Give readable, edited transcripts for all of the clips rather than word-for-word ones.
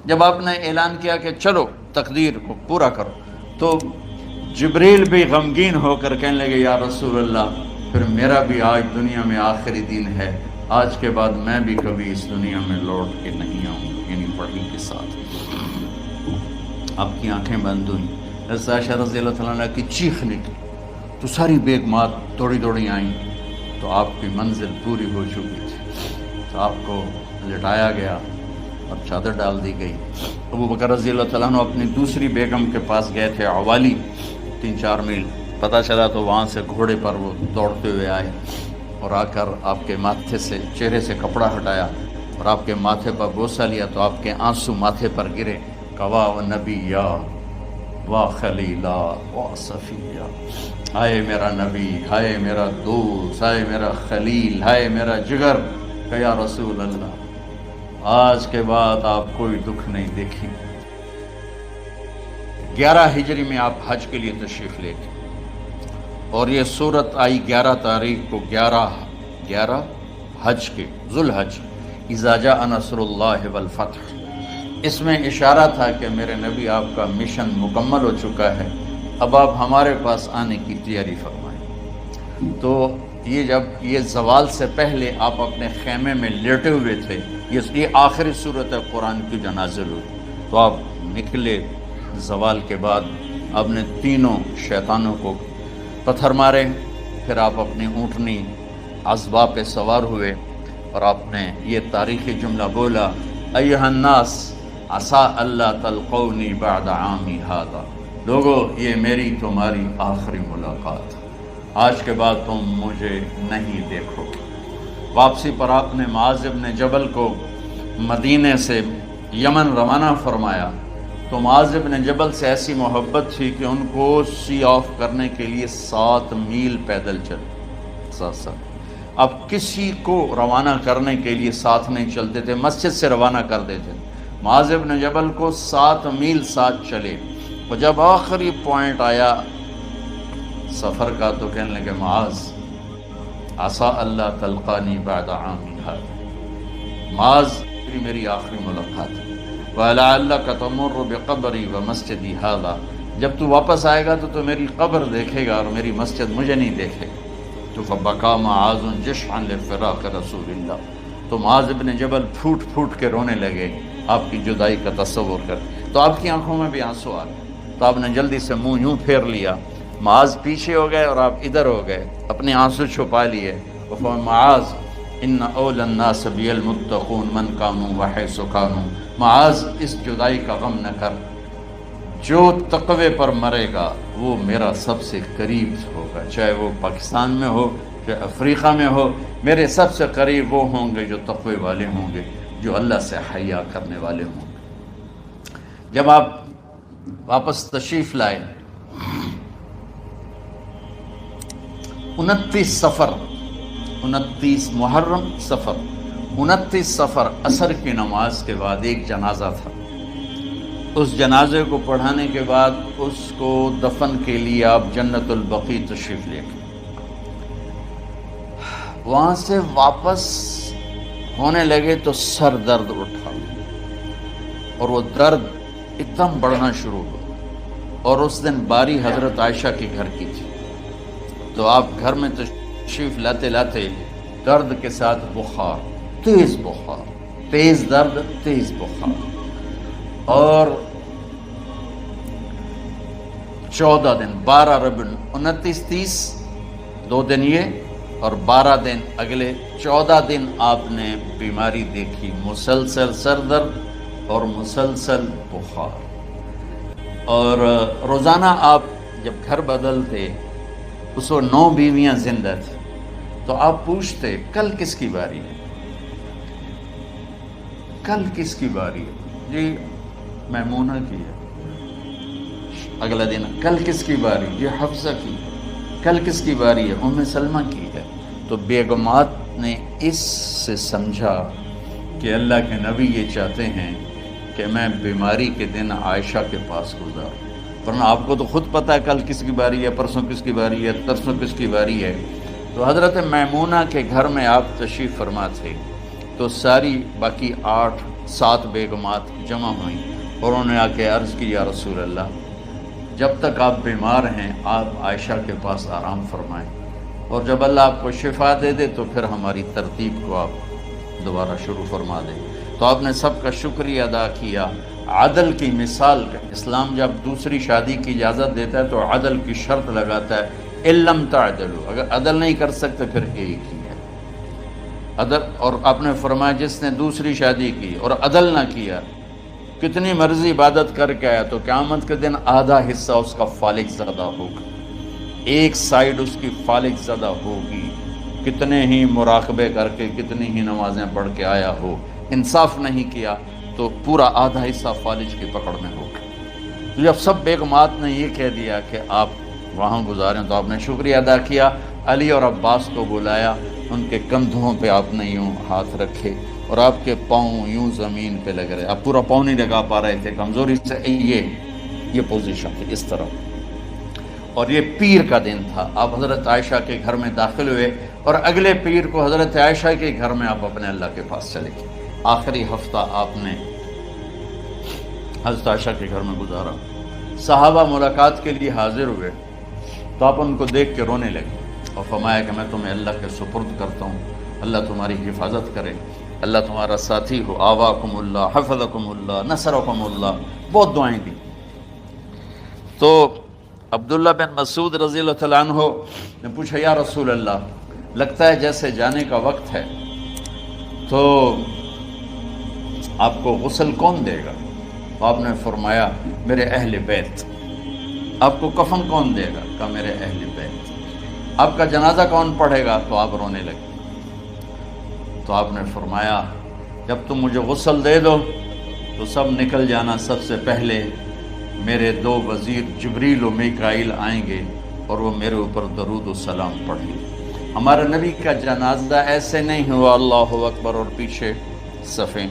جب آپ نے اعلان کیا کہ چلو تقدیر کو پورا کرو، تو جبریل بھی غمگین ہو کر کہنے لگے یا رسول اللہ پھر میرا بھی آج دنیا میں آخری دن ہے، آج کے بعد میں بھی کبھی اس دنیا میں لوٹ کے نہیں آؤں گا، یعنی وحی کے ساتھ۔ آپ کی آنکھیں بند ہوئیں، حضرت عائشہ رضی اللہ تعالیٰ عنہ کی چیخ نکلی تو ساری بیگمات دوڑی دوڑی آئیں، تو آپ کی منزل پوری ہو چکی تھی، تو آپ کو لٹایا گیا اور چادر ڈال دی گئی۔ ابو بکر رضی اللہ تعالیٰ عنہ اپنی دوسری بیگم کے پاس گئے تھے عوالی، 3-4 میل، پتہ چلا تو وہاں سے گھوڑے پر وہ دوڑتے ہوئے آئے اور آ کر آپ کے ماتھے سے چہرے سے کپڑا ہٹایا اور آپ کے ماتھے پر بوسہ لیا تو آپ کے آنسو ماتھے پر گرے، کوا و نبیا و خلیلا و صفیہ، ہائے میرا نبی، ہائے میرا دوست، ہائے میرا خلیل، ہائے میرا جگر، کہ یا رسول اللہ آج کے بعد آپ کوئی دکھ نہیں دیکھیں۔ 11 ہجری میں آپ حج کے لیے تشریف لے گئے اور یہ صورت آئی 11 تاریخ کو، 11 حج کے، ذوالحج، اذا جاء نصر اللہ والفتح۔ اس میں اشارہ تھا کہ میرے نبی آپ کا مشن مکمل ہو چکا ہے، اب آپ ہمارے پاس آنے کی تیاری فرمائیں۔ تو یہ جب یہ زوال سے پہلے آپ اپنے خیمے میں لیٹے ہوئے تھے، یہ آخری صورت قرآن کی جو نازل ہوئی، تو آپ نکلے زوال کے بعد، آپ نے تینوں شیطانوں کو پتھر مارے، پھر آپ اپنی اونٹنی عذبہ پہ سوار ہوئے اور آپ نے یہ تاریخی جملہ بولا، ایھا الناس عسیٰ اللہ تلقونی بعد عامی ھذا، لوگو یہ میری تمہاری آخری ملاقات، آج کے بعد تم مجھے نہیں دیکھو گے۔ واپسی پر آپ نے معاذ بن جبل کو مدینے سے یمن روانہ فرمایا، تو معاذ بن جبل سے ایسی محبت تھی کہ ان کو سی آف کرنے کے لیے 7 میل پیدل چلے، ساتھ اب کسی کو روانہ کرنے کے لیے ساتھ نہیں چلتے تھے، مسجد سے روانہ کر دیتے، معاذ بن جبل کو 7 میل ساتھ چلے، اور جب آخری پوائنٹ آیا سفر کا تو کہنے لگے معاذ عسیٰ اللہ تلقانی بعد عامی ھذا، معاذ میری آخری ملاقات ہے، وَلَعَلَّكَ تَمُرُّ بِقَبْرِي وَمَسْجِدِي ھذا، جب تو واپس آئے گا تو میری قبر دیکھے گا اور میری مسجد مجھے نہیں دیکھے گا۔ تو فَبَكَىٰ مُعَاذٌ جِشْعًا لِفِرَاقِ رسول اللہ، تو معاذ بن جبل پھوٹ پھوٹ کے رونے لگے آپ کی جدائی کا تصور کر، تو آپ کی آنکھوں میں بھی آنسو آ گئے، تو آپ نے جلدی سے منہ یوں پھیر لیا، معاذ پیچھے ہو گئے اور آپ ادھر ہو گئے، اپنے آنسو چھپا لیے، معاذ ان اول الناس بی المتقون من کانوا وحیث کانوا، معاذ اس جدائی کا غم نہ کر، جو تقوی پر مرے گا وہ میرا سب سے قریب ہوگا، چاہے وہ پاکستان میں ہو چاہے افریقہ میں ہو، میرے سب سے قریب وہ ہوں گے جو تقوی والے ہوں گے، جو اللہ سے حیا کرنے والے ہوں گے۔ جب آپ واپس تشریف لائے 29 محرم صفر، 29 صفر عصر کی نماز کے بعد ایک جنازہ تھا، اس جنازے کو پڑھانے کے بعد اس کو دفن کے لیے آپ جنت البقیع تشریف لے گئے، وہاں سے واپس ہونے لگے تو سر درد اٹھا اور وہ درد ایک دم بڑھنا شروع ہوا، اور اس دن باری حضرت عائشہ کے گھر کی تھی، تو آپ گھر میں تشریف لاتے لاتے درد کے ساتھ بخار، تیز بخار، تیز درد، تیز بخار، اور 14 دن 12 ربیع 29 30 2 دن یہ اور 12 دن اگلے 14 دن آپ نے بیماری دیکھی، مسلسل سر درد اور مسلسل بخار، اور روزانہ آپ جب گھر بدلتے اس وقت 9 بیویاں زندہ تھیں، تو آپ پوچھتے کل کس کی باری ہے، کل کس کی باری ہے، جی میمونہ کی ہے، اگلا دن کل کس کی باری، جی حفصہ کی ہے، کل کس کی باری ہے، ام سلمہ کی ہے، تو بیگمات نے اس سے سمجھا کہ اللہ کے نبی یہ چاہتے ہیں کہ میں بیماری کے دن عائشہ کے پاس گزاروں، ورنہ آپ کو تو خود پتہ ہے کل کس کی باری ہے، پرسوں کس کی باری ہے، ترسوں کس کی باری ہے۔ تو حضرت میمونہ کے گھر میں آپ تشریف فرما تھے، تو ساری باقی 8 7 بیگمات جمع ہوئیں اور انہوں نے آ کے عرض کی یا رسول اللہ جب تک آپ بیمار ہیں آپ عائشہ کے پاس آرام فرمائیں، اور جب اللہ آپ کو شفا دے دے تو پھر ہماری ترتیب کو آپ دوبارہ شروع فرما دیں۔ تو آپ نے سب کا شکریہ ادا کیا۔ عدل کی مثال کا اسلام جب دوسری شادی کی اجازت دیتا ہے تو عدل کی شرط لگاتا ہے علم تعدلوا، اگر عدل نہیں کر سکتے پھر ایک ہی ہے عدل۔ اور آپ نے فرمایا جس نے دوسری شادی کی اور عدل نہ کیا، کتنی مرضی عبادت کر کے آیا تو قیامت کے دن آدھا حصہ اس کا فالق زدہ ہوگا، ایک سائیڈ اس کی فالق زدہ ہوگی، کتنے ہی مراقبے کر کے کتنی ہی نمازیں پڑھ کے آیا ہو، انصاف نہیں کیا تو پورا آدھا حصہ فالج کی پکڑ میں ہوگا۔ تو جب سب بیگمات نے یہ کہہ دیا کہ آپ وہاں گزاریں تو آپ نے شکریہ ادا کیا، علی اور عباس کو بلایا، ان کے کندھوں پہ آپ نے یوں ہاتھ رکھے اور آپ کے پاؤں یوں زمین پہ لگ رہے، آپ پورا پاؤں نہیں لگا پا رہے تھے کمزوری سے، یہ پوزیشن تھی اس طرح۔ اور یہ پیر کا دن تھا، آپ حضرت عائشہ کے گھر میں داخل ہوئے اور اگلے پیر کو حضرت عائشہ کے گھر میں آپ اپنے اللہ کے پاس چلے گئے۔ آخری ہفتہ آپ نے حضرت عائشہ کے گھر میں گزارا۔ صحابہ ملاقات کے لیے حاضر ہوئے تو آپ ان کو دیکھ کے رونے لگے اور فرمایا کہ میں تمہیں اللہ کے سپرد کرتا ہوں، اللہ تمہاری حفاظت کرے، اللہ تمہارا ساتھی ہو، آواکم اللہ، حفظکم اللہ، نصرکم اللہ، بہت دعائیں دی۔ تو عبداللہ بن مسعود رضی اللہ تعالیٰ عنہ نے پوچھا یا رسول اللہ لگتا ہے جیسے جانے کا وقت ہے، تو آپ کو غسل کون دے گا؟ تو آپ نے فرمایا میرے اہل بیت۔ آپ کو کفن کون دے گا؟ کہا میرے اہل بیت۔ آپ کا جنازہ کون پڑھے گا؟ تو آپ رونے لگے۔ تو آپ نے فرمایا جب تم مجھے غسل دے دو تو سب نکل جانا، سب سے پہلے میرے 2 وزیر جبریل و میکائیل آئیں گے اور وہ میرے اوپر درود و سلام پڑھیں گے۔ ہمارے نبی کا جنازہ ایسے نہیں ہوا اللہ اکبر اور پیچھے صفیں،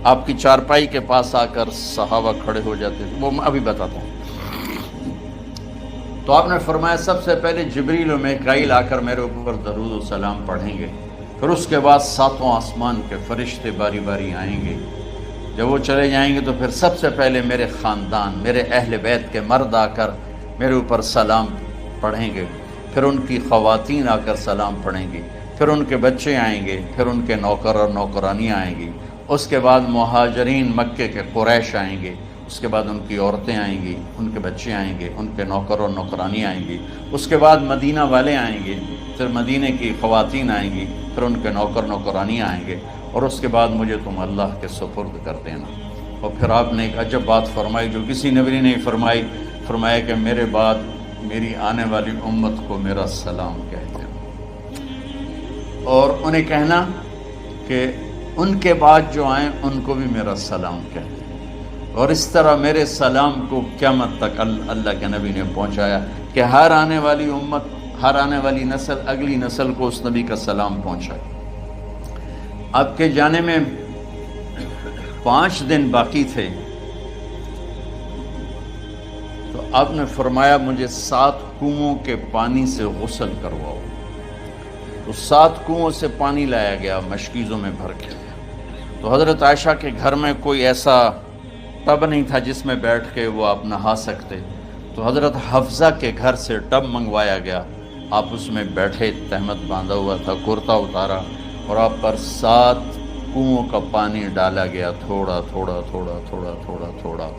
آپ کی چارپائی کے پاس آ کر صحابہ کھڑے ہو جاتے تھے، وہ میں ابھی بتاتا ہوں۔ تو آپ نے فرمایا سب سے پہلے جبریل و میکائیل آ کر میرے اوپر درود و سلام پڑھیں گے، پھر اس کے بعد 7 آسمان کے فرشتے باری باری آئیں گے۔ جب وہ چلے جائیں گے تو پھر سب سے پہلے میرے خاندان، میرے اہل بیت کے مرد آ کر میرے اوپر سلام پڑھیں گے، پھر ان کی خواتین آ کر سلام پڑھیں گی، پھر ان کے بچے آئیں گے، پھر ان کے نوکر اور نوکرانی آئیں گی، اس کے بعد مہاجرین مکے کے قریش آئیں گے، اس کے بعد ان کی عورتیں آئیں گی، ان کے بچے آئیں گے، ان کے نوکر اور نوکرانی آئیں گی، اس کے بعد مدینہ والے آئیں گے، پھر مدینے کی خواتین آئیں گی، پھر ان کے نوکر نوکرانی آئیں گے، اور اس کے بعد مجھے تم اللہ کے سپرد کر دینا۔ اور پھر آپ نے ایک عجب بات فرمائی جو کسی نبی نے نہیں فرمائی، فرمایا کہ میرے بعد میری آنے والی امت کو میرا سلام کہہ دینا، اور انہیں کہنا کہ ان کے بعد جو آئیں ان کو بھی میرا سلام کہہ دینا۔ اور اس طرح میرے سلام کو قیامت تک اللہ کے نبی نے پہنچایا کہ ہر آنے والی امت، ہر آنے والی نسل اگلی نسل کو اس نبی کا سلام پہنچائے۔ آپ کے جانے میں 5 دن باقی تھے تو آپ نے فرمایا مجھے 7 کنوؤں کے پانی سے غسل کرواؤ۔ تو 7 کنوؤں سے پانی لایا گیا مشکیزوں میں بھر کے۔ تو حضرت عائشہ کے گھر میں کوئی ایسا ٹب نہیں تھا جس میں بیٹھ کے وہ آپ نہا سکتے، تو حضرت حفصہ کے گھر سے ٹب منگوایا گیا، آپ اس میں بیٹھے، تہمت باندھا ہوا تھا، کرتا اتارا اور آپ پر 7 کنوؤں کا پانی ڈالا گیا، تھوڑا تھوڑا تھوڑا تھوڑا تھوڑا تھوڑا،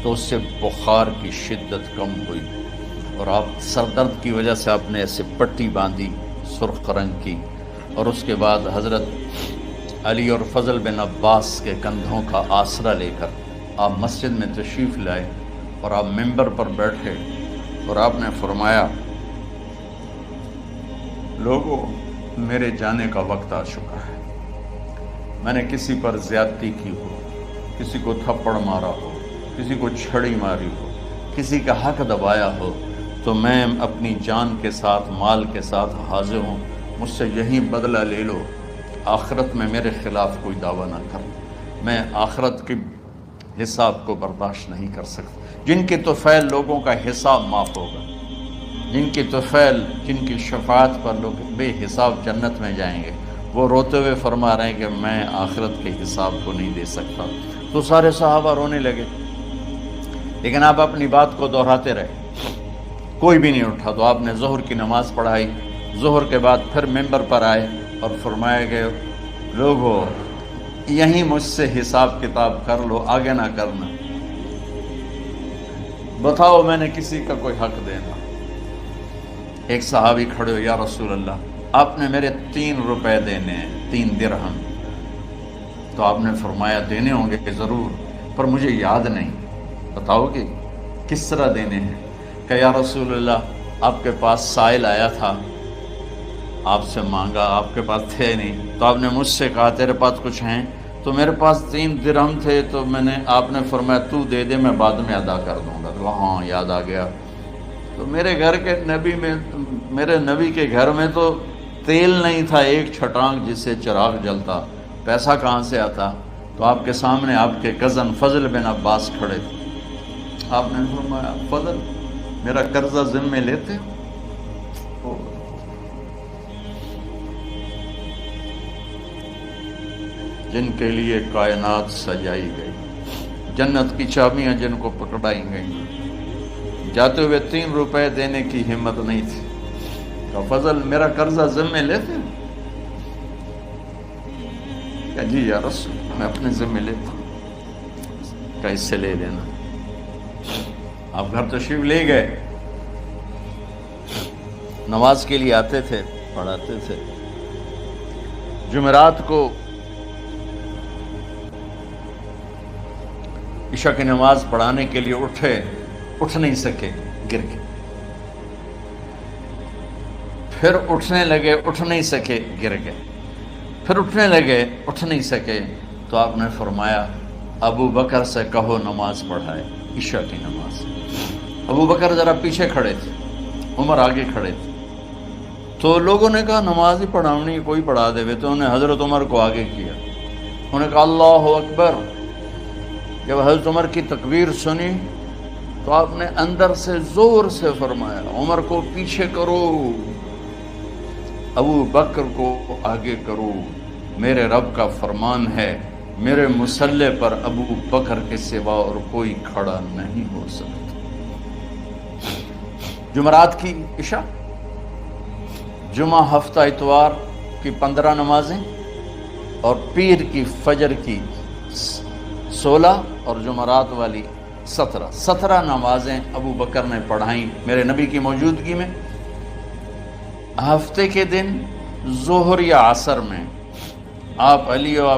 تو اس سے بخار کی شدت کم ہوئی، اور آپ سر درد کی وجہ سے آپ نے ایسے پٹی باندھی سرخ رنگ کی، اور اس کے بعد حضرت علی اور فضل بن عباس کے کندھوں کا آسرا لے کر آپ مسجد میں تشریف لائے اور آپ ممبر پر بیٹھے اور آپ نے فرمایا لوگوں میرے جانے کا وقت آ چکا ہے، میں نے کسی پر زیادتی کی ہو، کسی کو تھپڑ مارا ہو، کسی کو چھڑی ماری ہو، کسی کا حق دبایا ہو، تو میں اپنی جان کے ساتھ مال کے ساتھ حاضر ہوں، مجھ سے یہی بدلہ لے لو، آخرت میں میرے خلاف کوئی دعویٰ نہ کر، میں آخرت کے حساب کو برداشت نہیں کر سکتا۔ جن کے طفیل لوگوں کا حساب معاف ہوگا، جن کی طفیل، جن کی شفاعت پر لوگ بے حساب جنت میں جائیں گے، وہ روتے ہوئے فرما رہے ہیں کہ میں آخرت کے حساب کو نہیں دے سکتا۔ تو سارے صحابہ رونے لگے، لیکن آپ اپنی بات کو دہراتے رہے، کوئی بھی نہیں اٹھا۔ تو آپ نے ظہر کی نماز پڑھائی، ظہر کے بعد پھر ممبر پر آئے اور فرمایا کہ لوگو یہیں مجھ سے حساب کتاب کر لو، آگے نہ کرنا، بتاؤ میں نے کسی کا کوئی حق دینا۔ ایک صحابی کھڑے ہو، یا رسول اللہ آپ نے میرے 3 روپے دینے ہیں، 3 درہم۔ تو آپ نے فرمایا دینے ہوں گے کہ ضرور، پر مجھے یاد نہیں، بتاؤ کہ کس طرح دینے ہیں؟ کہ یا رسول اللہ آپ کے پاس سائل آیا تھا، آپ سے مانگا، آپ کے پاس تھے نہیں، تو آپ نے مجھ سے کہا تیرے پاس کچھ ہیں؟ تو میرے پاس 3 درہم تھے، تو آپ نے فرمایا تو دے دے، میں بعد میں ادا کر دوں گا۔ تو ہاں یاد آ گیا۔ تو میرے گھر کے نبی میں، میرے نبی کے گھر میں تو تیل نہیں تھا ایک چھٹانگ جس سے چراغ جلتا، پیسہ کہاں سے آتا؟ تو آپ کے سامنے آپ کے کزن فضل بن عباس کھڑے تھے، آپ نے فرمایا فضل میرا قرضہ ذمے لیتے ہو؟ جن کے لیے کائنات سجائی گئی، جنت کی چابیاں جن کو پکڑائی گئیں، جاتے ہوئے 3 روپے دینے کی ہمت نہیں تھی۔ کہ فضل میرا قرضہ ذمے لیتے؟ کہ جی یا رسول میں اپنے ذمے لیتا ہوں۔ کہ اس سے لے لینا۔ آپ گھر تشریف لے گئے، نماز کے لیے آتے تھے، پڑھاتے تھے۔ جمعرات کو عشاء کی نماز پڑھانے کے لیے اٹھ نہیں سکے، گر گئے، پھر اٹھنے لگے، اٹھ نہیں سکے، گر گئے، پھر اٹھنے لگے، اٹھ نہیں سکے۔ تو آپ نے فرمایا ابو بکر سے کہو نماز پڑھائے، عشاء کی نماز۔ ابو بکر ذرا پیچھے کھڑے تھے، عمر آگے کھڑے تھے۔ تو لوگوں نے کہا نماز ہی پڑھاونی، کوئی پڑھا دے۔ تو انہوں نے حضرت عمر کو آگے کیا، انہوں نے کہا اللہ اکبر۔ جب حضرت عمر کی تکبیر سنی تو آپ نے اندر سے زور سے فرمایا عمر کو پیچھے کرو، ابو بکر کو آگے کرو، میرے رب کا فرمان ہے میرے مصلی پر ابو بکر کے سوا اور کوئی کھڑا نہیں ہو سکتا۔ جمعرات کی عشاء، جمعہ ہفتہ اتوار کی 15 نمازیں اور پیر کی فجر کی 16 اور جمعرات والی 17 نمازیں ابو بکر نے پڑھائیں میرے نبی کی موجودگی میں۔ ہفتے کے دن ظہر یا عصر میں آپ علی و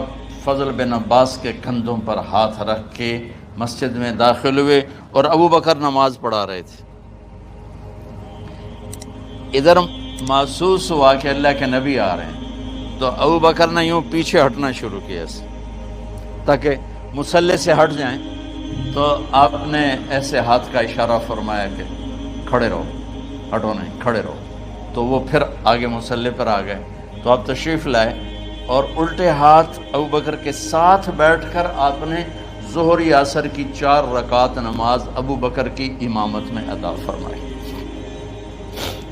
فضل بن عباس کے کندھوں پر ہاتھ رکھ کے مسجد میں داخل ہوئے اور ابو بکر نماز پڑھا رہے تھے۔ ادھر محسوس ہوا کہ اللہ کے نبی آ رہے ہیں، تو ابو بکر نے یوں پیچھے ہٹنا شروع کیا تاکہ مصلی سے ہٹ جائیں۔ تو آپ نے ایسے ہاتھ کا اشارہ فرمایا کہ کھڑے رہو، ہٹو نہیں، کھڑے رہو۔ تو وہ پھر آگے مصلی پر آ گئے۔ تو آپ تشریف لائے اور الٹے ہاتھ ابو بکر کے ساتھ بیٹھ کر آپ نے ظہر یا عصر کی 4 رکعت نماز ابو بکر کی امامت میں ادا فرمائی۔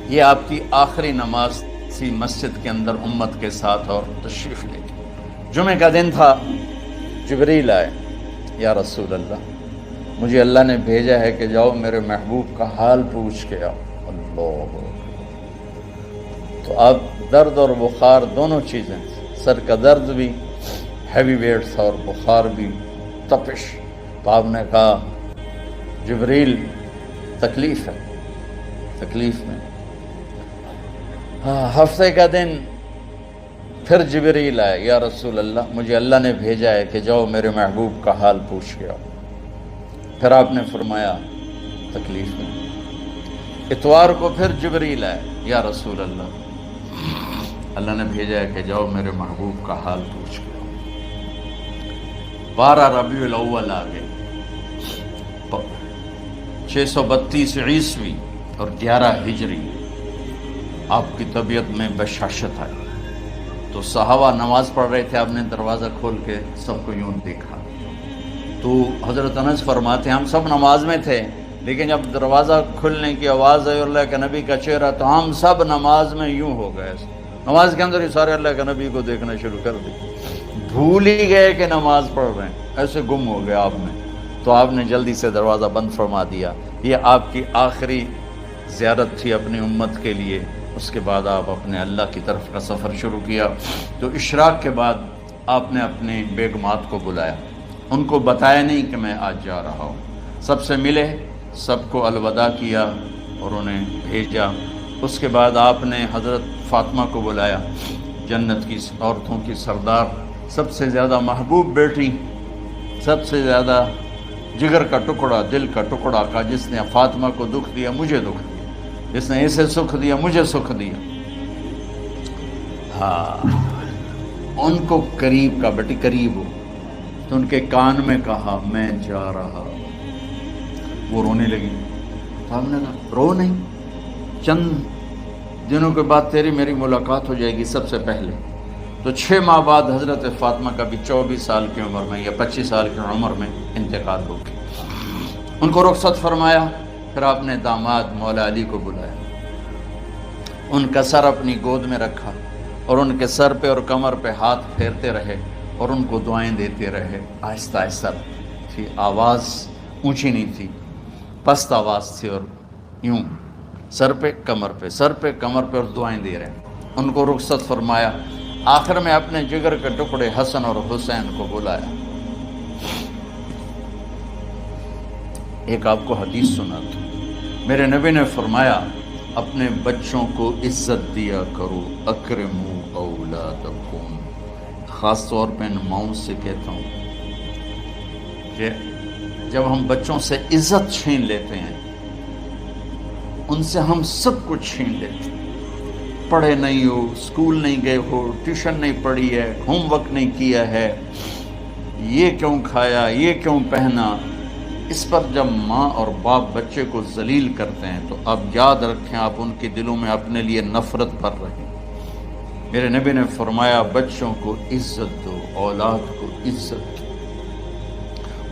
یہ آپ کی آخری نماز تھی مسجد کے اندر امت کے ساتھ، اور تشریف لے گئے۔ جمعے کا دن تھا، جبریل آئے، یا رسول اللہ مجھے اللہ نے بھیجا ہے کہ جاؤ میرے محبوب کا حال پوچھ کے آؤ۔ اللہ، تو اب درد اور بخار دونوں چیزیں، سر کا درد بھی ہیوی ویٹ تھا اور بخار بھی، تپش۔ تو آپ نے کہا جبریل تکلیف ہے، تکلیف میں۔ ہفتے کا دن پھر جبریل آئے، یا رسول اللہ مجھے اللہ نے بھیجا ہے کہ جاؤ میرے محبوب کا حال پوچھ کے آؤ۔ پھر آپ نے فرمایا تکلیف میں۔ اتوار کو پھر جبریل آئے، یا رسول اللہ اللہ نے بھیجا ہے کہ جاؤ میرے محبوب کا حال پوچھ کے آؤ۔ 12 ربیع الاول آ گئے، 632 عیسوی اور 11 ہجری۔ آپ کی طبیعت میں بشاشت آئی، تو صحابہ نماز پڑھ رہے تھے، آپ نے دروازہ کھول کے سب کو یوں دیکھا۔ تو حضرت انس فرماتے ہیں ہم سب نماز میں تھے، لیکن جب دروازہ کھلنے کی آواز آئی اور اللہ کے نبی کا چہرہ، تو ہم سب نماز میں یوں ہو گئے۔ نماز کے اندر ہی سارے اللہ کے نبی کو دیکھنا شروع کر دی، بھول ہی گئے کہ نماز پڑھ رہے ہیں، ایسے گم ہو گئے آپ میں. تو آپ نے جلدی سے دروازہ بند فرما دیا. یہ آپ کی آخری زیارت تھی اپنی امت کے لیے. اس کے بعد آپ اپنے اللہ کی طرف کا سفر شروع کیا. تو اشراق کے بعد آپ نے اپنے بیگمات کو بلایا، ان کو بتایا نہیں کہ میں آج جا رہا ہوں، سب سے ملے، سب کو الوداع کیا اور انہیں بھیجا. اس کے بعد آپ نے حضرت فاطمہ کو بلایا، جنت کی عورتوں کی سردار، سب سے زیادہ محبوب بیٹی، سب سے زیادہ جگر کا ٹکڑا، دل کا ٹکڑا کا، جس نے فاطمہ کو دکھ دیا مجھے دکھ دیا، جس نے اسے سکھ دیا مجھے سکھ دیا. ہاں، ان کو قریب کا، بیٹی قریب ہو. تو ان کے کان میں کہا میں جا رہا. وہ رونے لگی. تو ہم نے کہا رو نہیں، چند دنوں کے بعد تیری میری ملاقات ہو جائے گی سب سے پہلے. تو 6 ماہ بعد حضرت فاطمہ کا بھی 24 سال کی عمر میں یا 25 سال کی عمر میں انتقال ہو گیا. ان کو رخصت فرمایا. پھر آپ نے داماد مولا علی کو بلایا، ان کا سر اپنی گود میں رکھا اور ان کے سر پہ اور کمر پہ ہاتھ پھیرتے رہے اور ان کو دعائیں دیتے رہے. آہستہ آہستہ تھی، آواز اونچی نہیں تھی، پست آواز تھی، اور یوں سر پہ کمر پہ، سر پہ کمر پہ، اور دعائیں دے رہے. ان کو رخصت فرمایا. آخر میں اپنے جگر کے ٹکڑے حسن اور حسین کو بلایا. ایک آپ کو حدیث سنا تھا، میرے نبی نے فرمایا اپنے بچوں کو عزت دیا کرو، اکرموا اولادکم. خاص طور پہ ان ماؤں سے کہتا ہوں کہ جب ہم بچوں سے عزت چھین لیتے ہیں، ان سے ہم سب کچھ چھین لیتے ہیں. پڑھے نہیں ہو، اسکول نہیں گئے ہو، ٹیوشن نہیں پڑھی ہے، ہوم ورک نہیں کیا ہے، یہ کیوں کھایا، یہ کیوں پہنا. اس پر جب ماں اور باپ بچے کو ذلیل کرتے ہیں تو اب یاد رکھیں آپ ان کے دلوں میں اپنے لیے نفرت بھر رہے ہیں. میرے نبی نے فرمایا بچوں کو عزت دو، اولاد کو عزت دو.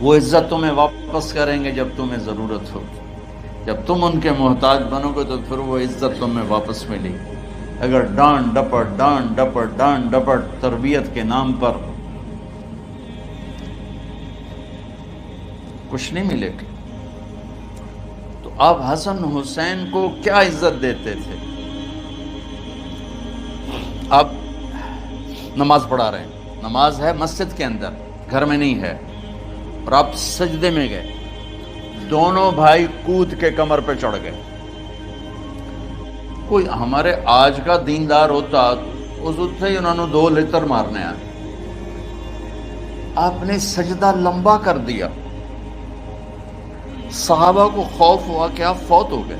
وہ عزت تمہیں واپس کریں گے جب تمہیں ضرورت ہوگی. جب تم ان کے محتاج بنو گے تو پھر وہ عزت تمہیں واپس ملے گی. اگر ڈانٹ ڈپٹ تربیت کے نام پر کچھ نہیں ملے گا. تو آپ حسن حسین کو کیا عزت دیتے تھے؟ آپ نماز پڑھا رہے ہیں، نماز ہے مسجد کے اندر، گھر میں نہیں ہے، اور آپ سجدے میں گئے، دونوں بھائی کود کے کمر پہ چڑھ گئے. کوئی ہمارے آج کا دیندار ہوتا اس وقت ہی انہوں نے 2 لتر مارنے آئے. آپ نے سجدہ لمبا کر دیا. صحابہ کو خوف ہوا کہ آپ فوت ہو گئے.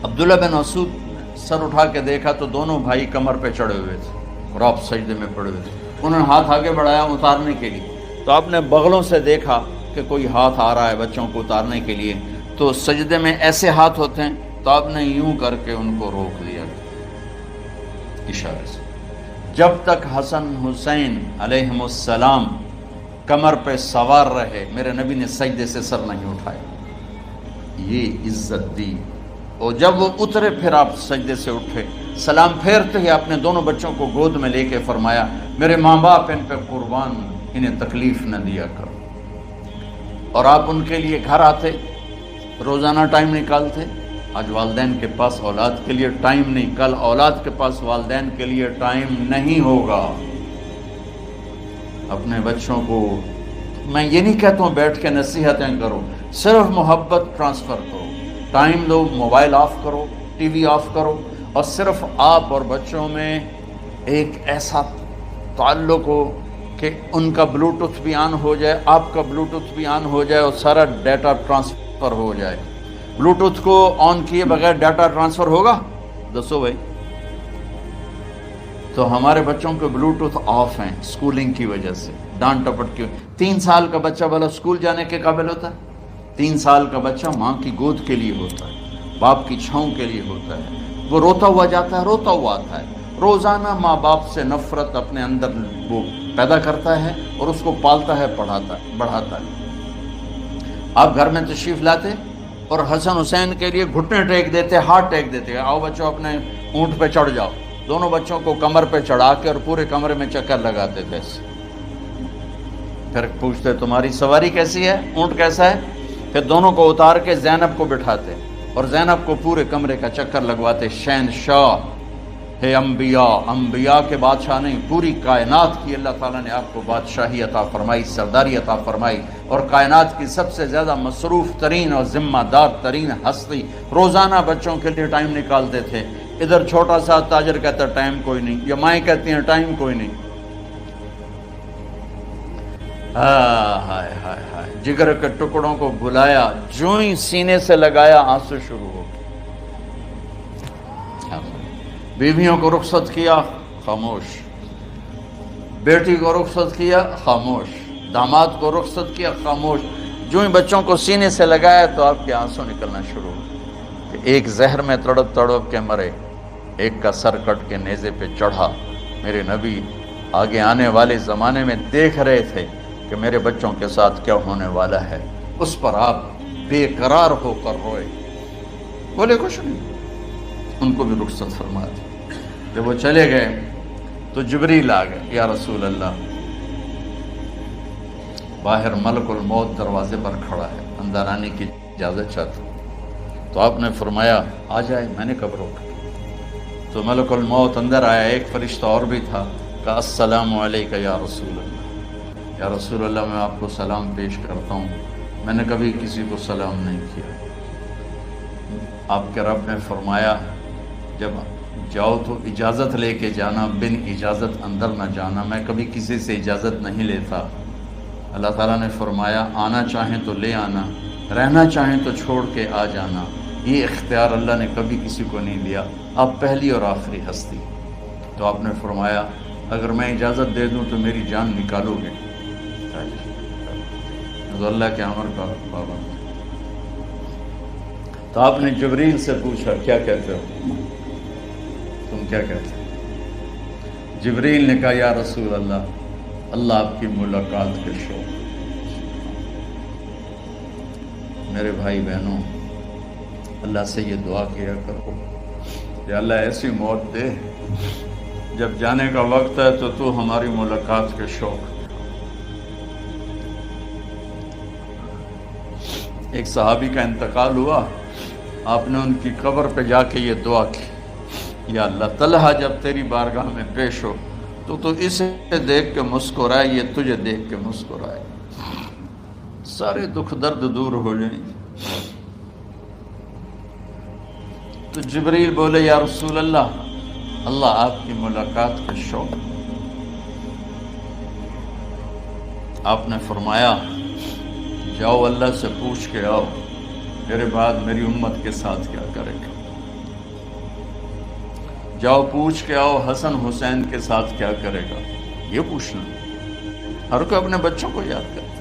عبداللہ بن مسعود سر اٹھا کے دیکھا تو دونوں بھائی کمر پہ چڑھے ہوئے تھے اور آپ سجدے میں پڑے ہوئے تھے. انہوں نے ہاتھ آگے بڑھایا اتارنے کے لیے، تو آپ نے بغلوں سے دیکھا کہ کوئی ہاتھ آ رہا ہے بچوں کو اتارنے کے لیے. تو سجدے میں ایسے ہاتھ ہوتے ہیں، تو آپ نے یوں کر کے ان کو روک دیا اشارے سے. جب تک حسن حسین علیہم السلام کمر پہ سوار رہے میرے نبی نے سجدے سے سر نہیں اٹھایا. یہ عزت دی. اور جب وہ اترے پھر آپ سجدے سے اٹھے، سلام پھیرتے ہی آپ نے دونوں بچوں کو گود میں لے کے فرمایا میرے ماں باپ ان پہ قربان، انہیں تکلیف نہ دیا کرو. اور آپ ان کے لیے گھر آتے، روزانہ ٹائم نکالتے. آج والدین کے پاس اولاد کے لیے ٹائم نہیں، کل اولاد کے پاس والدین کے لیے ٹائم نہیں ہوگا. اپنے بچوں کو میں یہ نہیں کہتا ہوں بیٹھ کے نصیحتیں کرو، صرف محبت ٹرانسفر کرو، ٹائم دو، موبائل آف کرو، ٹی وی آف کرو، اور صرف آپ اور بچوں میں ایک ایسا تعلق ہو کہ ان کا بلوٹوتھ بھی آن ہو جائے، آپ کا بلوٹوتھ بھی آن ہو جائے، اور سارا ڈیٹا ٹرانسفر ہو جائے. بلوٹوتھ کو آن کیے بغیر ڈیٹا ٹرانسفر ہوگا؟ دسو بھائی. تو ہمارے بچوں کے بلوٹوتھ آف ہیں اسکولنگ کی وجہ سے، ڈانٹ ٹپٹ کی. 3 سال کا بچہ بھلا اسکول جانے کے قابل ہوتا ہے؟ 3 سال کا بچہ ماں کی گود کے لیے ہوتا ہے، باپ کی چھاؤں کے لیے ہوتا ہے. وہ روتا ہوا جاتا ہے، روتا ہوا آتا ہے. روزانہ ماں باپ سے نفرت اپنے اندر وہ پیدا کرتا ہے اور اس کو پالتا ہے، بڑھاتا ہے. آپ گھر میں تشریف لاتے اور حسن حسین کے لیے گھٹنے ٹیک دیتے، ہاتھ ٹیک دیتے. آؤ بچوں اپنے اونٹ پہ چڑھ جاؤ. دونوں بچوں کو کمر پہ چڑھا کے اور پورے کمرے میں چکر لگاتے تھے. پھر پوچھتے تمہاری سواری کیسی ہے, اونٹ کیسا ہے؟ پھر دونوں کو اتار کے زینب کو بٹھاتے اور زینب کو پورے کمرے کا چکر لگواتے. شہنشاہ ہے انبیاء, انبیاء کے بادشاہ نہیں, پوری کائنات کی اللہ تعالیٰ نے آپ کو بادشاہی عطا فرمائی, سرداری عطا فرمائی, اور کائنات کی سب سے زیادہ مصروف ترین اور ذمہ دار ترین ہستی. روزانہ بچوں کے لیے ٹائم نکالتے تھے. ادھر چھوٹا سا تاجر کہتا ہے ٹائم کوئی نہیں, یا مائیں کہتی ہیں ٹائم کوئی نہیں. ہائے ہائے ہائے, جگر کے ٹکڑوں کو بلایا, جو ہی سینے سے لگایا آنسو شروع ہو گئے. بیویوں کو رخصت کیا, خاموش. بیٹی کو رخصت کیا, خاموش. داماد کو رخصت کیا, خاموش. جو ہی بچوں کو سینے سے لگایا تو آپ کے آنسو نکلنا شروع ہو. ایک زہر میں تڑپ تڑپ کے مرے, ایک کا سر کٹ کے نیزے پہ چڑھا. میرے نبی آگے آنے والے زمانے میں دیکھ رہے تھے کہ میرے بچوں کے ساتھ کیا ہونے والا ہے. اس پر آپ بے قرار ہو کر روئے, بولے کچھ نہیں. ان کو بھی رخصت فرما دی. جب وہ چلے گئے تو جبریل آ گئے, یا رسول اللہ, باہر ملک الموت دروازے پر کھڑا ہے, اندر آنے کی اجازت چاہتا ہوں. تو آپ نے فرمایا آ جائے. میں نے کب روکا؟ تو ملک الموت اندر آیا. ایک فرشتہ اور بھی تھا, کہا السلام علیکہ یا رسول اللہ. یا رسول اللہ, میں آپ کو سلام پیش کرتا ہوں, میں نے کبھی کسی کو سلام نہیں کیا. آپ کے رب نے فرمایا جب جاؤ تو اجازت لے کے جانا, بن اجازت اندر نہ جانا. میں کبھی کسی سے اجازت نہیں لیتا. اللہ تعالیٰ نے فرمایا آنا چاہیں تو لے آنا, رہنا چاہیں تو چھوڑ کے آ جانا. یہ اختیار اللہ نے کبھی کسی کو نہیں دیا. آپ پہلی اور آخری ہستی. تو آپ نے فرمایا اگر میں اجازت دے دوں تو میری جان نکالو گے؟ تو اللہ کے امر کا پابند. تو آپ نے جبریل سے پوچھا کیا کہتے ہو, تم کیا کہتے ہو؟ جبریل نے کہا یا رسول اللہ, اللہ آپ کی ملاقات کے شوق. میرے بھائی بہنوں, اللہ سے یہ دعا کیا کرو کہ اللہ ایسی موت دے جب جانے کا وقت ہے تو تو ہماری ملاقات کے شوق. ایک صحابی کا انتقال ہوا, آپ نے ان کی قبر پہ جا کے یہ دعا کی, یا اللہ طلحہ جب تیری بارگاہ میں پیش ہو تو اسے دیکھ کے مسکرائے, یہ تجھے دیکھ کے مسکرائے, سارے دکھ درد دور ہو جائیں. تو جبریل بولے یا رسول اللہ, اللہ آپ کی ملاقات کا شوق. آپ نے فرمایا جاؤ اللہ سے پوچھ کے آؤ میرے بعد میری امت کے ساتھ کیا کرے گا. جاؤ پوچھ کے آؤ حسن حسین کے ساتھ کیا کرے گا. یہ پوچھنا, ہر کوئی اپنے بچوں کو یاد کرتا,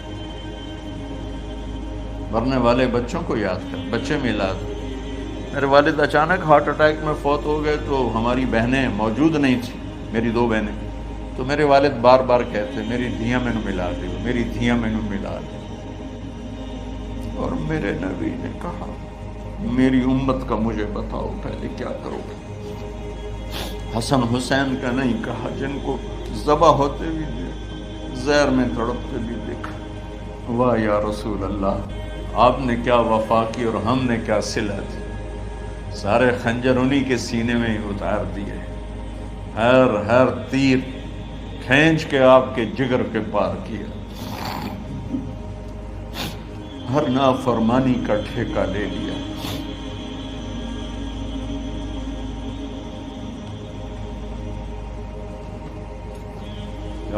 مرنے والے بچوں کو یاد کر, بچے میلاد. میرے والد اچانک ہارٹ اٹیک میں فوت ہو گئے تو ہماری بہنیں موجود نہیں تھیں, میری 2 بہنیں. تو میرے والد بار بار کہتے میری دھیاں میں ملا دے, میری دھیاں میں ملا دے. اور میرے نبی نے کہا میری امت کا مجھے بتاؤ پہلے کیا کرو گے. حسن حسین کا نہیں کہا, جن کو ذبح ہوتے بھی دیکھا, زہر میں تڑپتے بھی دیکھا. واہ یا رسول اللہ, آپ نے کیا وفا کی اور ہم نے کیا صلہ دی. سارے خنجر انہی کے سینے میں ہی اتار دیے, ہر تیر کھینچ کے آپ کے جگر کے پار کیا, ہر نافرمانی کا ٹھیکہ لے لیا.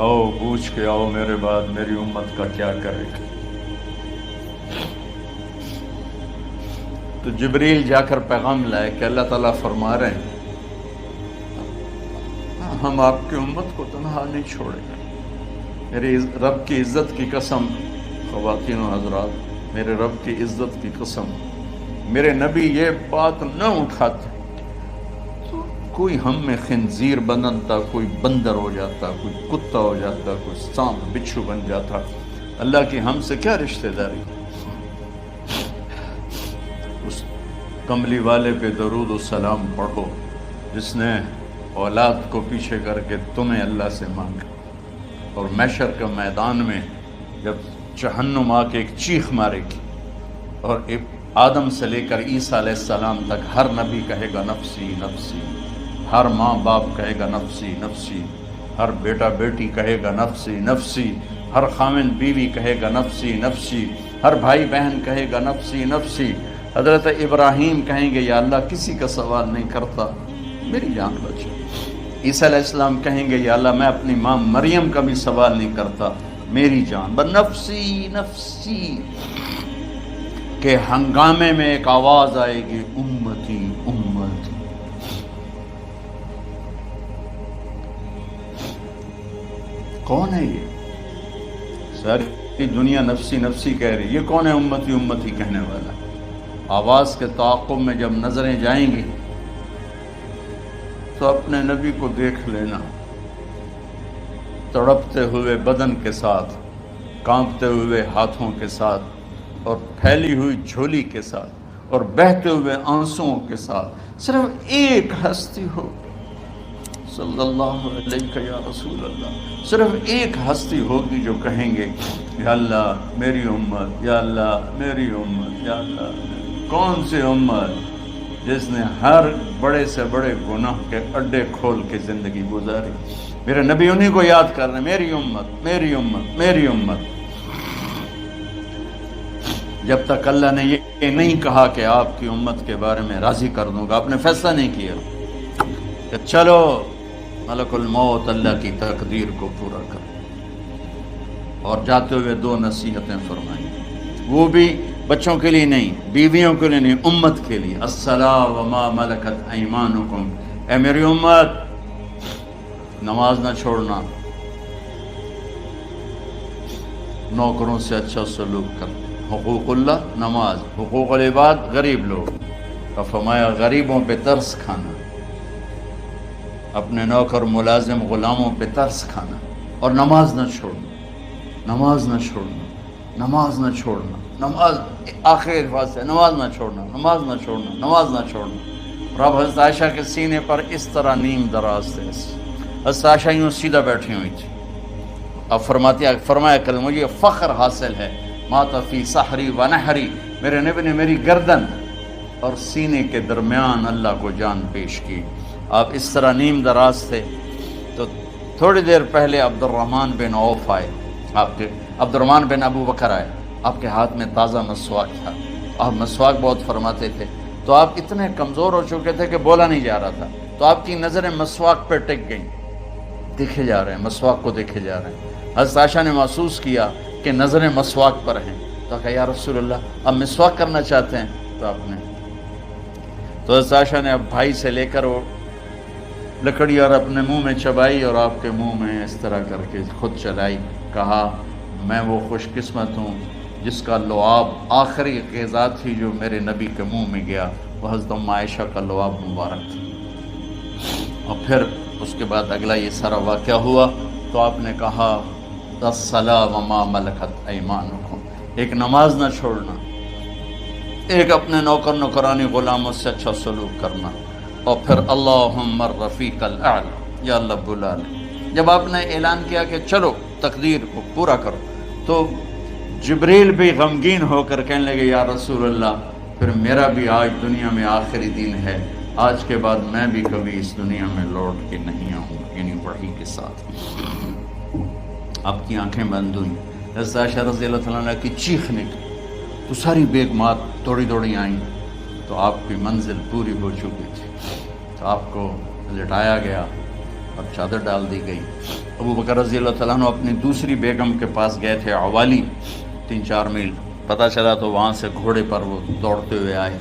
آؤ پوچھ کے آؤ میرے بعد میری امت کا کیا کرے گا. تو جبریل جا کر پیغام لائے کہ اللہ تعالیٰ فرما رہے ہیں ہم آپ کی امت کو تنہا نہیں چھوڑیں گے. میرے رب کی عزت کی قسم, خواتین و حضرات, میرے رب کی عزت کی قسم, میرے نبی یہ بات نہ اٹھاتے تو کوئی ہم میں خنزیر بنتا, کوئی بندر ہو جاتا, کوئی کتا ہو جاتا, کوئی سانپ بچھو بن جاتا. اللہ کی ہم سے کیا رشتہ داری. اس کملی والے پہ درود و سلام پڑھو, جس نے اولاد کو پیچھے کر کے تمہیں اللہ سے مانگا، اور محشر کے میدان میں جب جہنم آ کے ایک چیخ مارے گی اور آدم سے لے کر عیسیٰ علیہ السلام تک ہر نبی کہے گا نفسی نفسی، ہر ماں باپ کہے گا نفسی نفسی، ہر بیٹا بیٹی کہے گا نفسی نفسی، ہر خامن بیوی کہے گا نفسی نفسی، ہر بھائی بہن کہے گا نفسی نفسی۔ حضرت ابراہیم کہیں گے یا اللہ کسی کا سوال نہیں کرتا، میری جان بچے۔ عیسیٰ علیہ السلام کہیں گے یا اللہ میں اپنی ماں مریم کا بھی سوال نہیں کرتا، میری جان بس نفسی نفسی کے ہنگامے میں ایک آواز آئے گی، امتی امتی۔ کون ہے یہ؟ ساری دنیا نفسی نفسی کہہ رہی، یہ کون ہے امتی امتی کہنے والا؟ آواز کے تعاقب میں جب نظریں جائیں گی تو اپنے نبی کو دیکھ لینا، تڑپتے ہوئے بدن کے ساتھ، کانپتے ہوئے ہاتھوں کے ساتھ، اور پھیلی ہوئی جھولی کے ساتھ، اور بہتے ہوئے آنسوؤں کے ساتھ صرف ایک ہستی ہو، صلی اللہ علیہ یا رسول اللہ، صرف ایک ہستی ہوگی جو کہیں گے یا اللہ میری امت، یا اللہ میری امت، یا اللہ۔ کون سی امت؟ جس نے ہر بڑے سے بڑے گناہ کے اڈے کھول کے زندگی گزاری۔ میرے نبی انہی کو یاد کر رہے ہیں، میری امت میری امت میری امت۔ جب تک اللہ نے یہ نہیں کہا کہ آپ کی امت کے بارے میں راضی کر دوں گا، آپ نے فیصلہ نہیں کیا کہ چلو ملک الموت اللہ کی تقدیر کو پورا کر، اور جاتے ہوئے دو نصیحتیں فرمائیں، وہ بھی بچوں کے لیے نہیں، بیویوں کے لیے نہیں، امت کے لیے۔ الصلاۃ وما ملکت ایمانکم، اے میری امت نماز نہ چھوڑنا، نوکروں سے اچھا سلوک کر، حقوق اللہ نماز، حقوق العباد غریب لوگ، اور فرمایا غریبوں پہ ترس کھانا، اپنے نوکر ملازم غلاموں پہ ترس کھانا، اور نماز نہ چھوڑنا، نماز نہ چھوڑنا، نماز نہ چھوڑنا، نماز آخری الفاظ ہے، نماز نہ چھوڑنا، نماز نہ چھوڑنا، نماز نہ چھوڑنا۔ اور اب حضرت عائشہ کے سینے پر اس طرح نیم دراز تھے، حضرت عائشہ یوں سیدھا بیٹھی ہوئی تھی۔ اب فرمایا کریں مجھے فخر حاصل ہے، مات فی سحری و نحری، میرے نبی نے میری گردن اور سینے کے درمیان اللہ کو جان پیش کی۔ آپ اس طرح نیم دراز تھے تو تھوڑی دیر پہلے عبد الرحمن بن عوف آئے، آپ کے عبد الرحمن بن ابو بکر آئے، آپ کے ہاتھ میں تازہ مسواک تھا، آپ مسواک بہت فرماتے تھے، تو آپ اتنے کمزور ہو چکے تھے کہ بولا نہیں جا رہا تھا، تو آپ کی نظریں مسواک پہ ٹک گئیں، دیکھے جا رہے ہیں، مسواک کو دیکھے جا رہے ہیں۔ حضرت عائشہ نے محسوس کیا کہ نظریں مسواک پر ہیں، تو کہا یا رسول اللہ اب مسواک کرنا چاہتے ہیں، تو آپ نے تو حضرت عائشہ نے اب بھائی سے لے کر وہ لکڑی اور اپنے منہ میں چبائی، اور آپ کے منہ میں اس طرح کر کے خود چلائی، کہا میں وہ خوش قسمت ہوں جس کا لعاب آخری غذا تھی جو میرے نبی کے منہ میں گیا، وہ حضرت ام عائشہ کا لعاب مبارک تھا۔ اور پھر اس کے بعد اگلا یہ سارا واقعہ ہوا، تو آپ نے کہا الصلاۃ وما ملکت ایمانکم، ایک نماز نہ چھوڑنا، ایک اپنے نوکر نوکرانی غلاموں سے اچھا سلوک کرنا، اور پھر اللہم الرفیق الاعلی، یا اللہ بلا لے۔ جب آپ نے اعلان کیا کہ چلو تقدیر کو پورا کرو، تو جبریل بھی غمگین ہو کر کہنے لگے یا رسول اللہ پھر میرا بھی آج دنیا میں آخری دن ہے، آج کے بعد میں بھی کبھی اس دنیا میں لوٹ کے نہیں آؤں، یعنی وحی کے ساتھ۔ آپ کی آنکھیں بند ہوئیں، حضرت عائشہ رضی اللہ تعالیٰ عنہ کی چیخ نکلی، تو ساری بیگمات دوڑی دوڑی آئیں، تو آپ کی منزل پوری ہو چکی تھی، تو آپ کو لٹایا گیا اور چادر ڈال دی گئی۔ ابو بکر رضی اللہ تعالیٰ عنہ اپنی دوسری بیگم کے پاس گئے تھے، عوالی، 3-4 میل، پتہ چلا تو وہاں سے گھوڑے پر وہ دوڑتے ہوئے آئے،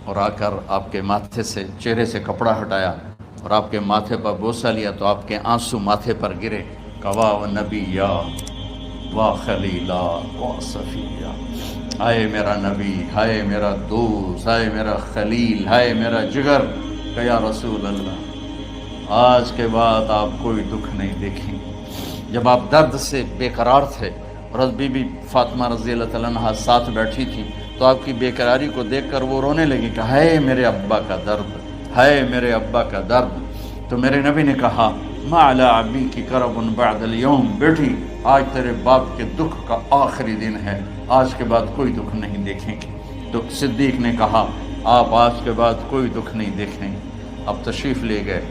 اور آ کر آپ کے ماتھے سے چہرے سے کپڑا ہٹایا اور آپ کے ماتھے پر بوسہ لیا، تو آپ کے آنسو ماتھے پر گرے، کوا و نبیّا و خلیلا و صفیہ، ہائے میرا نبی، ہائے میرا دوست، ہائے میرا خلیل، ہائے میرا جگر، کہ یا رسول اللہ آج کے بعد آپ کوئی دکھ نہیں دیکھیں گے۔ جب آپ درد سے بے قرار تھے اور بی بی فاطمہ رضی اللہ تعالیٰ عنہ ساتھ بیٹھی تھی، تو آپ کی بے قراری کو دیکھ کر وہ رونے لگی کہ ہائے میرے ابا کا درد، ہے میرے ابا کا درد۔ تو میرے نبی نے کہا ما علی ابی کی کرب بعد اليوم، بیٹی آج تیرے باپ کے دکھ کا آخری دن ہے، آج کے بعد کوئی دکھ نہیں دیکھیں گے۔ تو صدیق نے کہا آپ آج کے بعد کوئی دکھ نہیں دیکھیں گے۔ اب تشریف لے گئے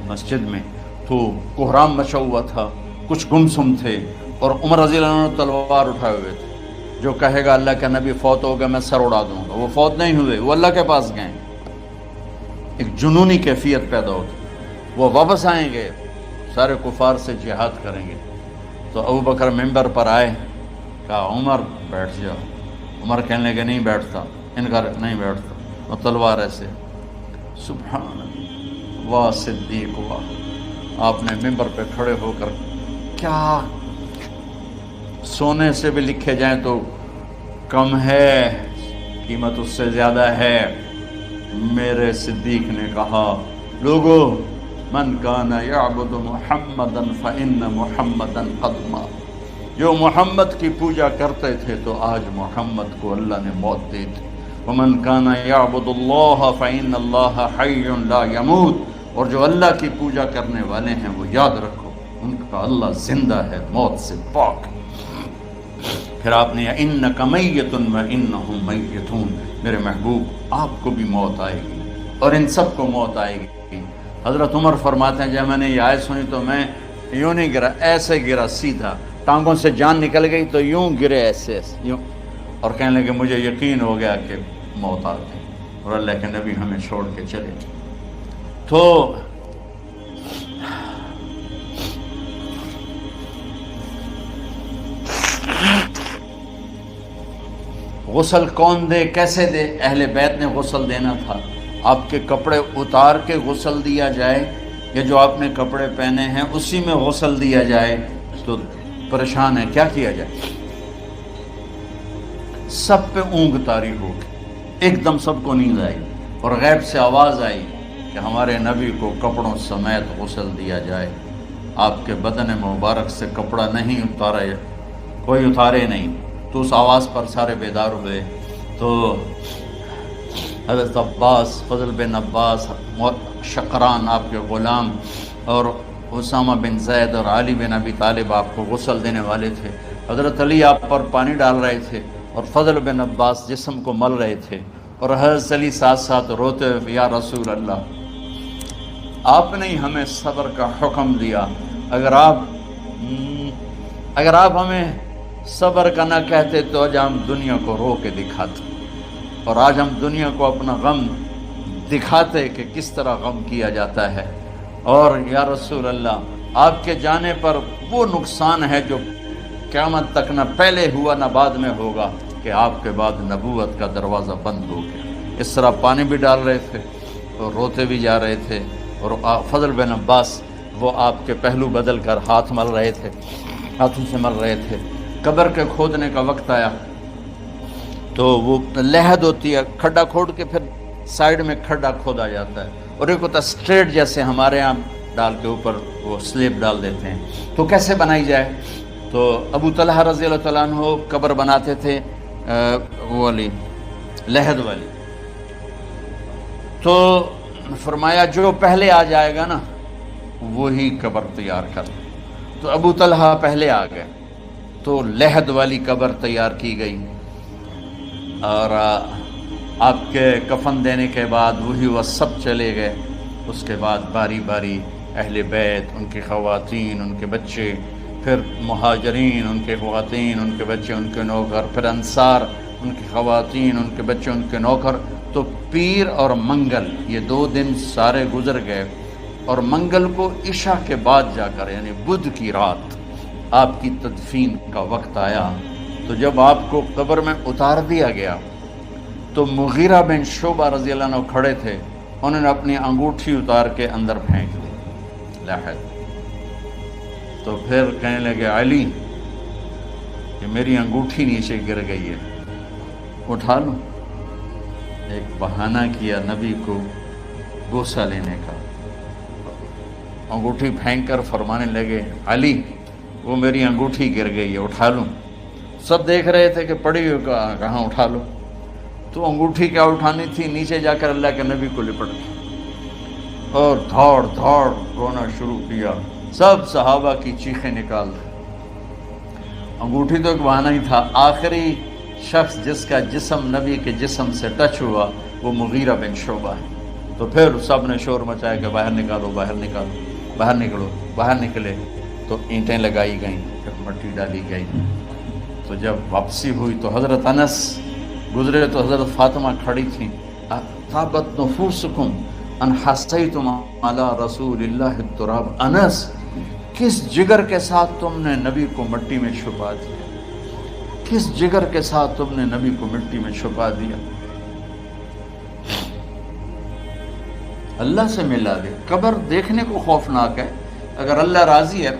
مسجد میں، تو کوہرام مچا ہوا تھا، کچھ گمسم تھے، اور عمر رضی اللہ عنہ تلوار اٹھائے ہوئے تھے۔ جو کہے گا اللہ کا نبی فوت ہو گیا میں سر اڑا دوں گا، وہ فوت نہیں ہوئے، وہ اللہ کے پاس گئے۔ ایک جنونی کیفیت پیدا ہوتی، وہ واپس آئیں گے، سارے کفار سے جہاد کریں گے۔ تو ابو بکر ممبر پر آئے، کہا عمر بیٹھ جاؤ۔ عمر کہنے لگے نہیں بیٹھتا، انکار نہیں بیٹھتا، اور تلوار ایسے۔ سبحان اللہ، واہ صدیق واہ۔ آپ نے ممبر پہ کھڑے ہو کر، کیا سونے سے بھی لکھے جائیں تو کم ہے، قیمت اس سے زیادہ ہے۔ میرے صدیق نے کہا لوگو من کان یعبد محمدا فإن محمدا قد مات، جو محمد کی پوجا کرتے تھے تو آج محمد کو اللہ نے موت دی تھی۔ ومن کان یعبد اللہ فإن اللہ حی لا یموت، اور جو اللہ کی پوجا کرنے والے ہیں وہ یاد رکھو ان کا اللہ زندہ ہے، موت سے پاک۔ پھر آپ نے انک میت وانہم میتون، میرے محبوب آپ کو بھی موت آئے گی اور ان سب کو موت آئے گی۔ حضرت عمر فرماتے ہیں جب میں نے یہ آیت سنی تو میں یوں نہیں گرا، ایسے گرا سیدھا، ٹانگوں سے جان نکل گئی تو یوں گرے ایسے یوں، اور کہنے لگے مجھے یقین ہو گیا کہ موت آ گئی اور اللہ کے نبی ہمیں چھوڑ کے چلے۔ تو غسل کون دے، کیسے دے؟ اہل بیت نے غسل دینا تھا۔ آپ کے کپڑے اتار کے غسل دیا جائے یا جو آپ نے کپڑے پہنے ہیں اسی میں غسل دیا جائے؟ تو پریشان ہے، کیا کیا جائے؟ سب پہ اونگ طاری ہو گئی، ایک دم سب کو نیند آئی اور غیب سے آواز آئی کہ ہمارے نبی کو کپڑوں سمیت غسل دیا جائے۔ آپ کے بدن مبارک سے کپڑا نہیں اتارے، کوئی اتارے نہیں۔ تو اس آواز پر سارے بیدار ہوئے۔ تو حضرت عباس، فضل بن عباس، شقران آپ کے غلام، اور اسامہ بن زید اور علی بن ابی طالب آپ کو غسل دینے والے تھے۔ حضرت علی آپ پر پانی ڈال رہے تھے اور فضل بن عباس جسم کو مل رہے تھے، اور حضرت علی ساتھ ساتھ روتے ہوئے یا رسول اللہ آپ نے ہمیں صبر کا حکم دیا، اگر آپ ہمیں صبر کا نہ کہتے تو آج ہم دنیا کو رو کے دکھاتے، اور آج ہم دنیا کو اپنا غم دکھاتے کہ کس طرح غم کیا جاتا ہے۔ اور یا رسول اللہ آپ کے جانے پر وہ نقصان ہے جو قیامت تک نہ پہلے ہوا نہ بعد میں ہوگا، کہ آپ کے بعد نبوت کا دروازہ بند ہو گیا۔ اس طرح پانی بھی ڈال رہے تھے اور روتے بھی جا رہے تھے، اور فضل بن عباس وہ آپ کے پہلو بدل کر ہاتھ مل رہے تھے، ہاتھوں سے مل رہے تھے۔ قبر کے کھودنے کا وقت آیا تو وہ لحد ہوتی ہے، کھڈا کھود کے پھر سائیڈ میں کھڈا کھودا جاتا ہے، اور ایک ہوتا اسٹریٹ جیسے ہمارے ہاں ڈال کے اوپر وہ سلیب ڈال دیتے ہیں۔ تو کیسے بنائی جائے؟ تو ابو طلحہ رضی اللہ تعالیٰ عنہ قبر بناتے تھے وہ والی لحد والی۔ تو فرمایا جو پہلے آ جائے گا نا وہی قبر تیار کر۔ تو ابو طلحہ پہلے آ گئے تو لحد والی قبر تیار کی گئی، اور آپ کے کفن دینے کے بعد وہی وہ سب چلے گئے۔ اس کے بعد باری باری اہل بیت، ان کی خواتین، ان کے بچے، پھر مہاجرین، ان کے خواتین، ان کے بچے، ان کے نوکر، پھر انصار، ان کی خواتین، ان کے بچے، ان کے نوکر۔ تو پیر اور منگل یہ 2 دن سارے گزر گئے، اور منگل کو عشاء کے بعد جا کر یعنی بدھ کی رات آپ کی تدفین کا وقت آیا۔ تو جب آپ کو قبر میں اتار دیا گیا تو مغیرہ بن شعبہ رضی اللہ عنہ کھڑے تھے، انہوں نے اپنی انگوٹھی اتار کے اندر پھینک دی لحد۔ تو پھر کہنے لگے علی کہ میری انگوٹھی نیچے گر گئی ہے، اٹھا لوں۔ ایک بہانہ کیا نبی کو بوسہ لینے کا، انگوٹھی پھینک کر فرمانے لگے علی وہ میری انگوٹھی گر گئی ہے، اٹھا لوں۔ سب دیکھ رہے تھے کہ پڑی ہوئی کہاں اٹھا لو۔ تو انگوٹھی کیا اٹھانی تھی، نیچے جا کر اللہ کے نبی کو لپٹ گئی۔ اور دھاڑ دھاڑ رونا شروع کیا. سب صحابہ کی چیخیں نکال دی. انگوٹھی تو ایک بہانہ ہی تھا. آخری شخص جس کا جسم نبی کے جسم سے ٹچ ہوا وہ مغیرہ بن شعبہ ہے. تو پھر سب نے شور مچایا کہ باہر نکالو باہر نکالو باہر نکلو. باہر نکلے تو اینٹیں لگائی گئیں, پھر مٹی ڈالی گئی. تو جب واپسی ہوئی تو حضرت انس گزرے تو حضرت فاطمہ کھڑی تھیں. طابت نفوسکم ان حسیتم علی رسول اللہ التراب. انس, کس جگر کے ساتھ تم نے نبی کو مٹی میں چھپا دیا, کس جگر کے ساتھ تم نے نبی کو مٹی میں چھپا دیا. اللہ سے ملا دے. قبر دیکھنے کو خوفناک ہے, اگر اللہ راضی ہے.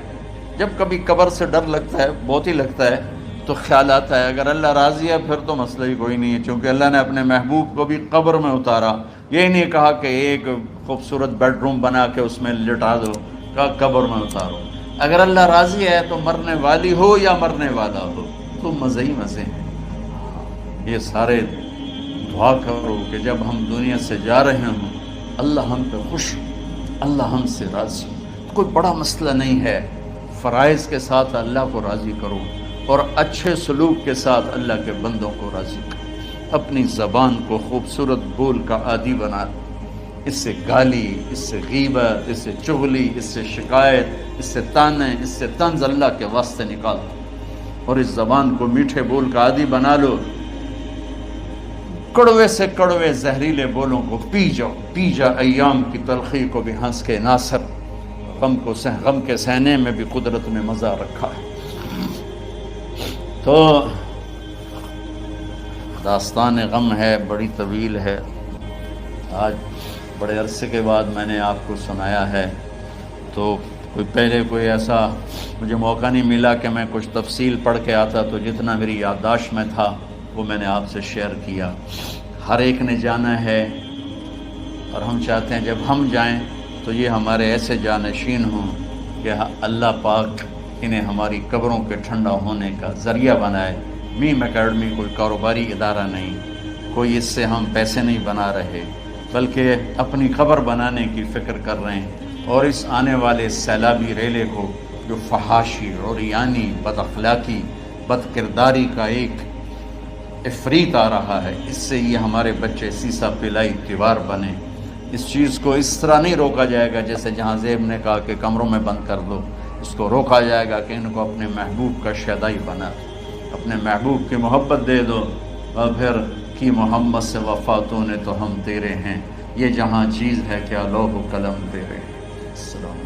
جب کبھی قبر سے ڈر لگتا ہے, بہت ہی لگتا ہے, تو خیال آتا ہے اگر اللہ راضی ہے پھر تو مسئلہ ہی کوئی نہیں ہے, چونکہ اللہ نے اپنے محبوب کو بھی قبر میں اتارا. یہ نہیں کہا کہ ایک خوبصورت بیڈ روم بنا کے اس میں لٹا دو, کہا قبر میں اتارو. اگر اللہ راضی ہے تو مرنے والی ہو یا مرنے والا ہو تو مزے ہی مزے ہیں. یہ سارے دعا کرو کہ جب ہم دنیا سے جا رہے ہوں اللہ ہم پہ خوش, اللہ ہم سے راضی. کوئی بڑا مسئلہ نہیں ہے. فرائض کے ساتھ اللہ کو راضی کرو اور اچھے سلوک کے ساتھ اللہ کے بندوں کو راضی کرو. اپنی زبان کو خوبصورت بول کا عادی بنا. اس سے گالی, اس سے غیبت, اس سے چغلی, اس سے شکایت, اس سے تانے, اس سے طنز اللہ کے واسطے نکال دو اور اس زبان کو میٹھے بول کا عادی بنا لو. کڑوے سے کڑوے زہریلے بولوں کو پی جاؤ, پی جا ایام کی تلخی کو بھی ہنس کے ناصر. غم کے سہنے میں بھی قدرت نے مزہ رکھا ہے. تو داستان غم ہے, بڑی طویل ہے. آج بڑے عرصے کے بعد میں نے آپ کو سنایا ہے, تو پہلے کوئی ایسا مجھے موقع نہیں ملا کہ میں کچھ تفصیل پڑھ کے آتا, تو جتنا میری یادداشت میں تھا وہ میں نے آپ سے شیئر کیا. ہر ایک نے جانا ہے اور ہم چاہتے ہیں جب ہم جائیں تو یہ ہمارے ایسے جانشین ہوں کہ اللہ پاک انہیں ہماری قبروں کے ٹھنڈا ہونے کا ذریعہ بنائے. میم اکیڈمی کوئی کاروباری ادارہ نہیں, کوئی اس سے ہم پیسے نہیں بنا رہے, بلکہ اپنی قبر بنانے کی فکر کر رہے ہیں. اور اس آنے والے سیلابی ریلے کو جو فحاشی, عریانی, بد اخلاقی, بد کرداری کا ایک افریت آ رہا ہے, اس سے یہ ہمارے بچے سیسا پلائی تیوار بنے. اس چیز کو اس طرح نہیں روکا جائے گا جیسے جہاں زیب نے کہا کہ کمروں میں بند کر دو. اس کو روکا جائے گا کہ ان کو اپنے محبوب کا شیدائی بنا, اپنے محبوب کی محبت دے دو. اور پھر کی محمد سے وفاتوں نے تو ہم تیرے ہیں, یہ جہاں چیز ہے کیا لوح و قلم تیرے. السلام